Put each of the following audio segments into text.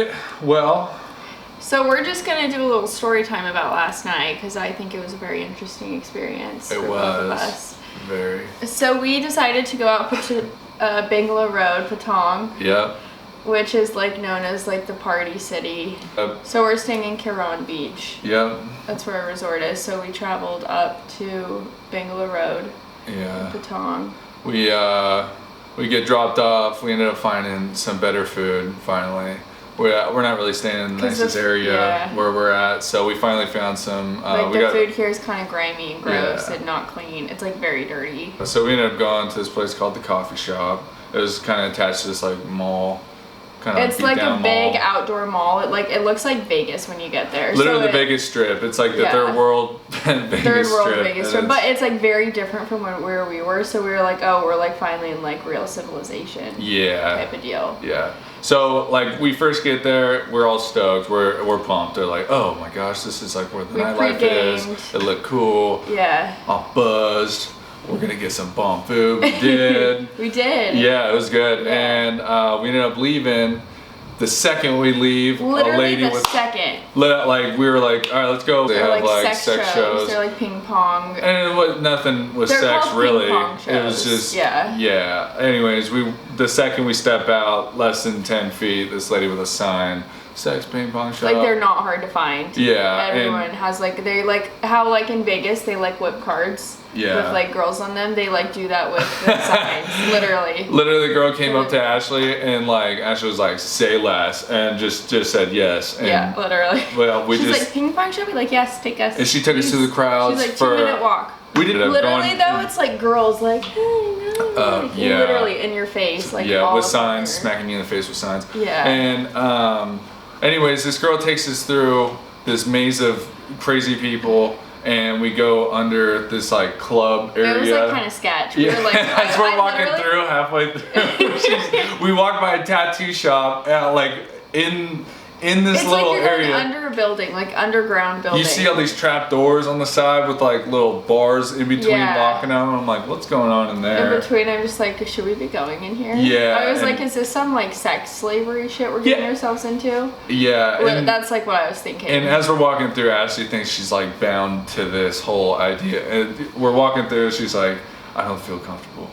right. Well. So we're just going to do a little story time about last night because I think it was a very interesting experience for both of us. Very. So we decided to go out to Bangla Road, Patong. Yep. Which is like known as like the party city. So we're staying in Kiran Beach. Yep. That's where our resort is. So we traveled up to Bangla Road. Yeah. Patong. We get dropped off. We ended up finding some better food finally. We're not really staying in the nicest area where we're at, so we finally found some. The food here is kind of grimy and gross and not clean. It's like very dirty. So we ended up going to this place called the Coffee Shop. It was kind of attached to this like mall. It's like a big outdoor mall. It looks like Vegas when you get there. Literally the Vegas Strip. It's like the third world Vegas Strip. But it's like very different from where we were. So we were like, oh, we're like finally in like real civilization. Yeah. Type of deal. Yeah. So like we first get there, we're all stoked. We're pumped. They're like, oh my gosh, this is like where the nightlife is. It looked cool. Yeah. All buzzed. We're gonna get some bomb food. We did. We did. Yeah, it was good. Yeah. And we ended up leaving. The second we leave, literally a lady the second. Like we were like, all right, let's go. They have like sex shows. They're like ping pong. And nothing was sex really. It was just yeah. Anyways, the second we step out, less than 10 feet, this lady with a sign. Sex ping pong shop. Like they're not hard to find. Yeah. Everyone has like they like how like in Vegas they like whip cards. Yeah. With like girls on them, they like do that with the signs. Literally. Literally, the girl came up to Ashley and like Ashley was like, "Say less," and just said yes. And, yeah, literally. Well, She's like, ping pong shop. We're like, yes, take us. And she took us to the crowds. She's like 2-minute walk. We did literally though. It's like girls like, hey, no, yeah, literally in your face, like with signs, smacking you in the face with signs. Yeah. And anyways, this girl takes us through this maze of crazy people. And we go under this like club area. It was like kind of sketch. We were like, as we're walking through, halfway through, we walk by a tattoo shop, like in this little like you're area. Going under a building, like underground building. You see all these trap doors on the side with like little bars in between locking them. I'm like, what's going on in there? In between, I'm just like, should we be going in here? Yeah. I was like, is this some like sex slavery shit we're getting ourselves into? Yeah. Well, that's like what I was thinking. And as we're walking through, Ashley thinks she's like bound to this whole idea. And we're walking through, she's like, I don't feel comfortable.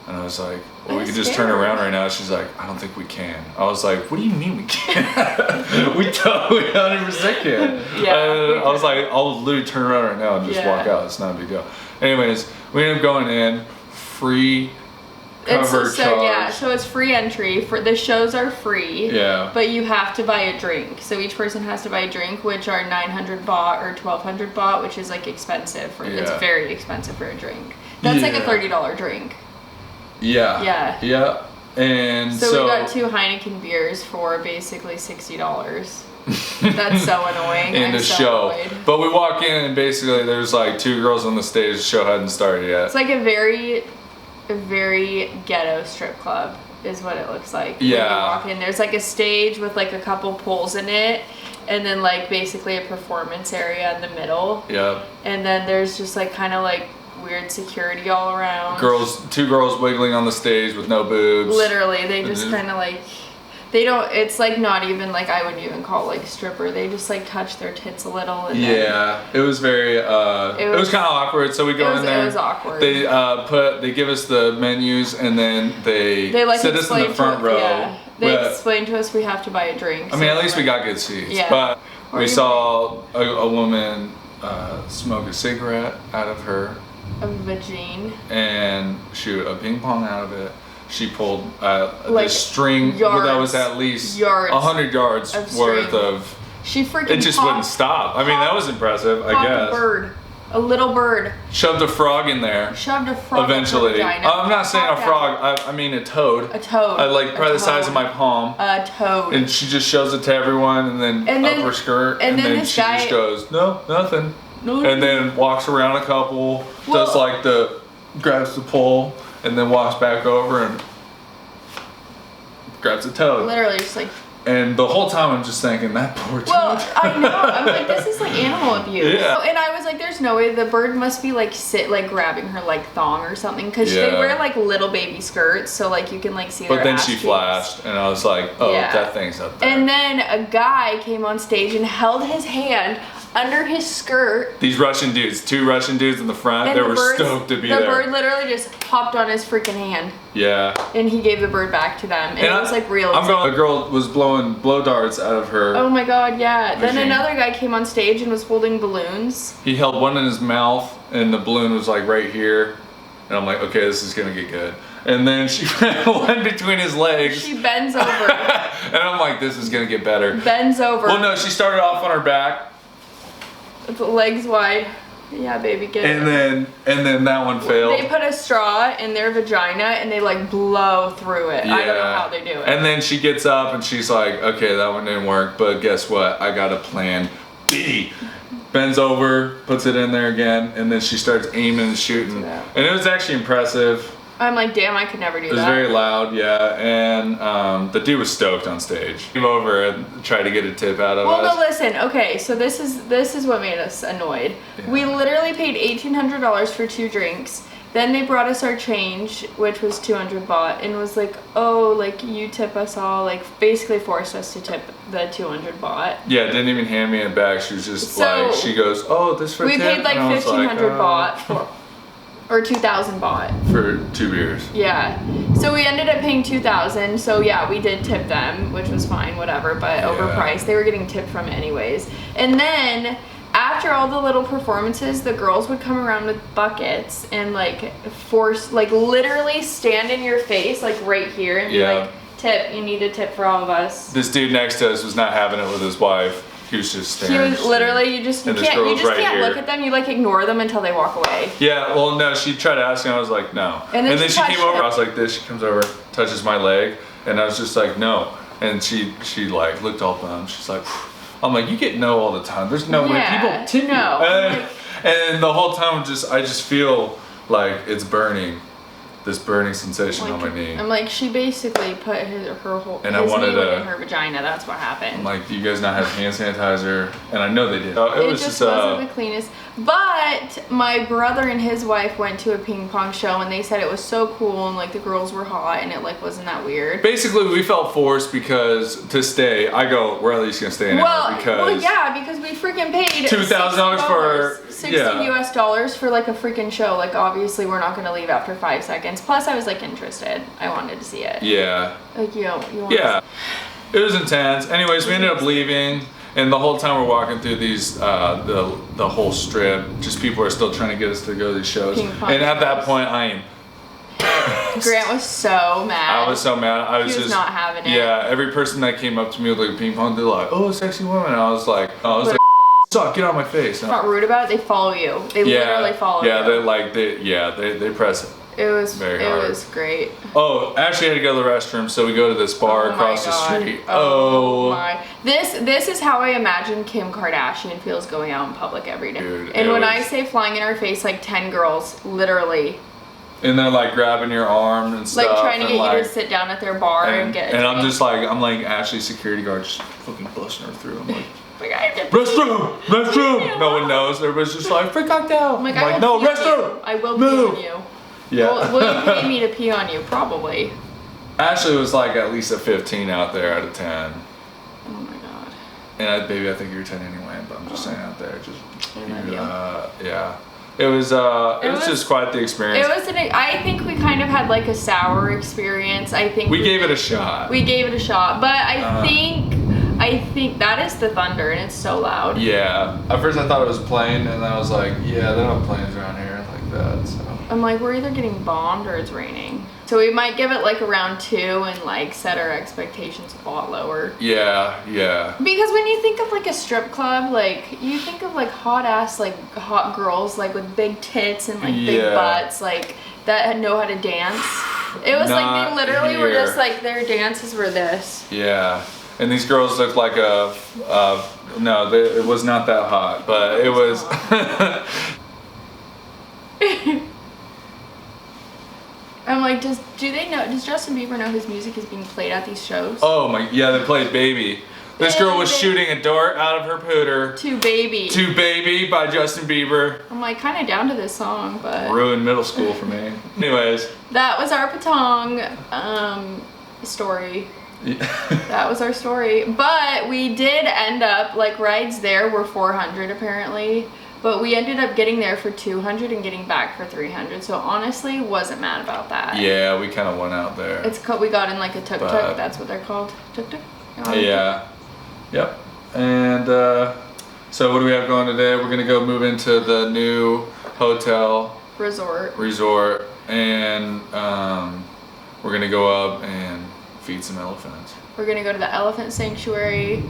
And I was like, well, we could just turn around right now. She's like, I don't think we can. I was like, what do you mean we can't? we totally 100% can. Yeah. I was like, I'll literally turn around right now and just walk out. It's not a big deal. Anyways, we ended up going in, free cover charge. Yeah, so it's free entry. The shows are free. Yeah. But you have to buy a drink. So each person has to buy a drink, which are 900 baht or 1200 baht, which is like expensive. It's very expensive for a drink. That's like a $30 drink. Yeah. Yeah. Yeah. And so we got 2 Heineken beers for basically $60. That's so annoying. In the show. Annoyed. But we walk in and basically there's like 2 girls on the stage. The show hadn't started yet. It's like a very ghetto strip club is what it looks like. Yeah. When you walk in, there's like a stage with like a couple poles in it, and then like basically a performance area in the middle. Yeah. And then there's just like kind of like weird security all around. 2 girls wiggling on the stage with no boobs. Literally, they just kind of like, they don't, it's like not even like I would even call like stripper. They just like touch their tits a little. And it was very, it was kind of awkward. So we go in there. It was awkward. They give us the menus and then they like sit us in the front row. Yeah. They explained to us we have to buy a drink. I mean, at least we got good seats. Yeah. But we saw a woman smoke a cigarette out of her. A vagine. And shoot a ping pong out of it. She pulled this string that was at least 100 yards worth of. She freaking. It just wouldn't stop. I mean, that was impressive. I guess. A little bird. Shoved a frog in there. Eventually. I'm not saying a frog. I mean a toad. A toad. Probably the size of my palm. A toad. And she just shows it to everyone, and then up her skirt, and then she just goes, no, nothing. And then walks around a couple, does like grabs the pole, and then walks back over and grabs a toad. Literally just like And the whole time I'm just thinking, that poor dude. Well, I know. I'm like, this is like animal abuse. Yeah. And I was like, there's no way the bird must be like grabbing her like thong or something, because they wear like little baby skirts, so like you can like see their But then ass she cheeks. flashed, and I was like, oh, that thing's up there. And then a guy came on stage and held his hand under his skirt. These Russian dudes, 2 Russian dudes in the front, they were stoked to be there. The bird literally just hopped on his freaking hand. Yeah. And he gave the bird back to them. And it was like real. A girl was blowing blow darts out of her. Oh my god, yeah. machine. Then another guy came on stage and was holding balloons. He held one in his mouth, and the balloon was like right here. And I'm like, okay, this is gonna get good. And then she ran one between his legs. She bends over. And I'm like, this is gonna get better. Bends over. Well, no, she started off on her back. With the legs wide. Yeah, baby, get it. And then that one failed. They put a straw in their vagina and they like blow through it. Yeah. I don't know how they do it. And then she gets up and she's like, okay, that one didn't work, but guess what? I got a plan B. Bends over, puts it in there again, and then she starts aiming and shooting. Yeah. And it was actually impressive. I'm like, damn, I could never do that. It was very loud, yeah, and the dude was stoked on stage. Came over and tried to get a tip out of us. Well, no, listen. Okay, so this is what made us annoyed. Yeah. We literally paid $1,800 for 2 drinks. Then they brought us our change, which was 200 baht, and was like, oh, like you tip us all, like basically forced us to tip the 200 baht. Yeah, didn't even hand me it back. She was just like, she goes, oh, this for we tip? paid like 1,500 baht for. Or 2,000 baht. For 2 beers. Yeah. So we ended up paying 2,000. So yeah, we did tip them, which was fine, whatever, but overpriced. They were getting tipped from it anyways. And then after all the little performances, the girls would come around with buckets and like literally stand in your face, like right here, and be like, tip, you need a tip for all of us. This dude next to us was not having it with his wife. He was just staring. He was literally, you can't look at them. You like ignore them until they walk away. Yeah, well, no, she tried to ask me. I was like, no. And then she came over. I was like this. She comes over, touches my leg, and I was just like, no. And she like looked all bummed. She's like, I'm like, you get no all the time. There's no way people tip you. And the whole time, I just feel like it's burning. This burning sensation on my knee. I'm like, she basically put her whole and his knee in her vagina. That's what happened. I'm like, do you guys not have hand sanitizer? And I know they did. It was just wasn't the cleanest. But my brother and his wife went to a ping pong show, and they said it was so cool, and like the girls were hot, and it like wasn't that weird. Basically, we felt forced because to stay. I go, we're at least gonna stay an hour because. Well, yeah, because we freaking paid $2,000 for $60 for like a freaking show. Like obviously, we're not gonna leave after 5 seconds. Plus, I was like interested. I wanted to see it. Yeah. Like you want yeah. It was intense. Anyways, we ended up leaving, and the whole time we're walking through these, the whole strip, just people are still trying to get us to go to these shows. And at that point, I am. Grant was so mad. I was so mad. I was just not having it. Yeah, every person that came up to me with like ping pong, they're like, "Oh, sexy woman." And I was like, "Suck, get out of my face." It's not rude about it. They follow you. They literally follow you. Yeah, they press it. It was very hard. It was great. Oh, actually, I had to go to the restroom, so we go to this bar across the street. Oh my! This is how I imagine Kim Kardashian feels going out in public every day. Dude, and when I say flying in her face, like 10 girls, literally. And they're like grabbing your arm and stuff. Like trying to get you to sit down at their bar and get. And I'm like Ashley's security guard, just fucking busting her through. I'm like. Restroom! No one knows. Everybody's just like, freak out. I'm like, no, restroom! I will pee on you. Yeah. Will you pay me to pee on you? Probably. Ashley was like at least a 15 out there out of 10. Oh my god. And baby, I think you're 10 anyway, but I'm just saying out there. Yeah. It was just quite the experience. I think we kind of had like a sour experience. I think we gave it a shot. But I think that is the thunder, and it's so loud. Yeah. At first I thought it was a plane, and I was like, yeah, they don't have planes around here like that. So. I'm like, we're either getting bombed or it's raining. So we might give it like a round 2 and like set our expectations a lot lower. Yeah. Because when you think of like a strip club, like you think of like hot girls like with big tits and like big butts, like that know how to dance. It was like they literally were just like their dances were this. Yeah. And these girls looked like it was not that hot, but it was. I'm like, does Justin Bieber know his music is being played at these shows? Oh my, yeah, they played Baby. This girl was shooting a dart out of her pooter. To Baby by Justin Bieber. I'm like kind of down to this song, but Ruined middle school for me. Anyways. That was our Patong story. That was our story. But we did end up, like, rides there were $400 apparently. But we ended up getting there for $200 and getting back for $300. So honestly, wasn't mad about that. Yeah, we kind of went out there. We got in like a tuk-tuk. That's what they're called. Tuk-tuk? Yeah. Yep. And so what do we have going today? We're going to go move into the new hotel. Resort. And we're going to go up and feed some elephants. We're going to go to the elephant sanctuary.